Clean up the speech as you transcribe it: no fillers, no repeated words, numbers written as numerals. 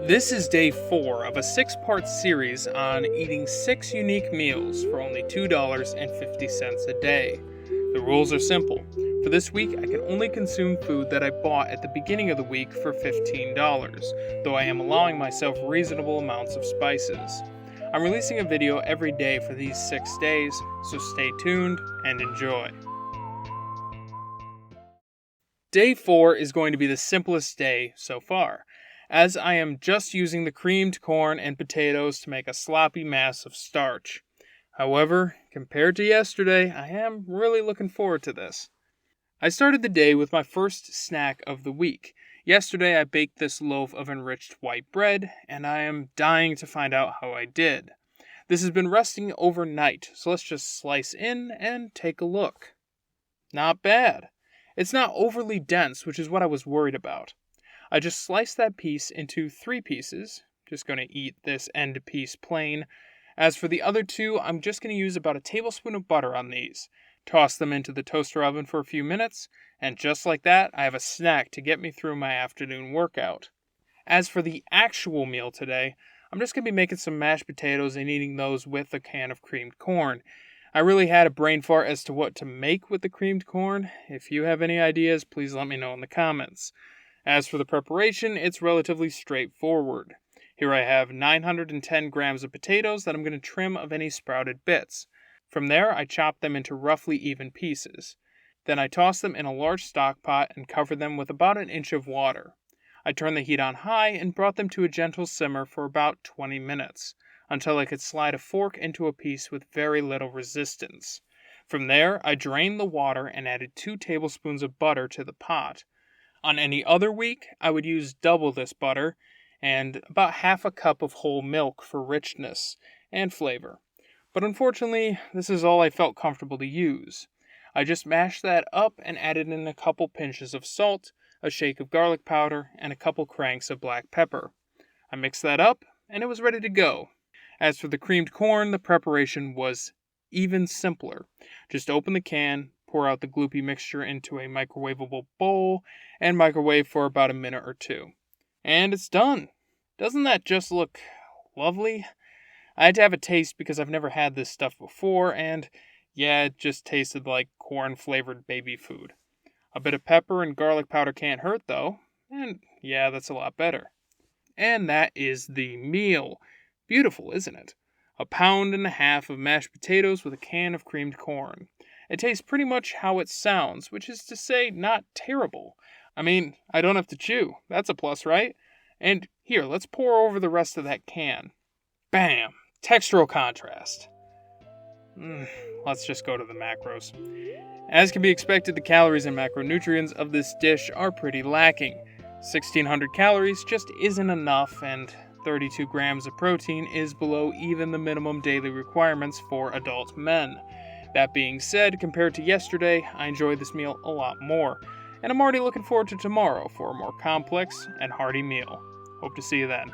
This is day 4 of a 6-part series on eating 6 unique meals for only $2.50 a day. The rules are simple. For this week, I can only consume food that I bought at the beginning of the week for $15, though I am allowing myself reasonable amounts of spices. I'm releasing a video every day for these 6 days, so stay tuned and enjoy. Day 4 is going to be the simplest day so far, as I am just using the creamed corn and potatoes to make a sloppy mass of starch. However, compared to yesterday, I am really looking forward to this. I started the day with my first snack of the week. Yesterday I baked this loaf of enriched white bread, and I am dying to find out how I did. This has been resting overnight, so let's just slice in and take a look. Not bad. It's not overly dense, which is what I was worried about. I just sliced that piece into 3 pieces. Just going to eat this end piece plain. As for the other 2, I'm just going to use about a tablespoon of butter on these. Toss them into the toaster oven for a few minutes, and just like that, I have a snack to get me through my afternoon workout. As for the actual meal today, I'm just going to be making some mashed potatoes and eating those with a can of creamed corn. I really had a brain fart as to what to make with the creamed corn. If you have any ideas, please let me know in the comments. As for the preparation, it's relatively straightforward. Here I have 910 grams of potatoes that I'm going to trim of any sprouted bits. From there, I chop them into roughly even pieces. Then I toss them in a large stock pot and cover them with about an inch of water. I turned the heat on high and brought them to a gentle simmer for about 20 minutes. Until I could slide a fork into a piece with very little resistance. From there, I drained the water and added 2 tablespoons of butter to the pot. On any other week, I would use double this butter and about half a cup of whole milk for richness and flavor. But unfortunately, this is all I felt comfortable to use. I just mashed that up and added in a couple pinches of salt, a shake of garlic powder, and a couple cranks of black pepper. I mixed that up, and it was ready to go. As for the creamed corn, the preparation was even simpler. Just open the can, pour out the gloopy mixture into a microwavable bowl, and microwave for about a minute or 2. And it's done. Doesn't that just look lovely? I had to have a taste because I've never had this stuff before, and yeah, it just tasted like corn-flavored baby food. A bit of pepper and garlic powder can't hurt though, and yeah, that's a lot better. And that is the meal. Beautiful, isn't it? 1.5 pounds of mashed potatoes with a can of creamed corn. It tastes pretty much how it sounds, which is to say, not terrible. I mean, I don't have to chew. That's a plus, right? And here, let's pour over the rest of that can. Bam! Textural contrast. Let's just go to the macros. As can be expected, the calories and macronutrients of this dish are pretty lacking. 1,600 calories just isn't enough, and 32 grams of protein is below even the minimum daily requirements for adult men. That being said, compared to yesterday, I enjoy this meal a lot more, and I'm already looking forward to tomorrow for a more complex and hearty meal. Hope to see you then.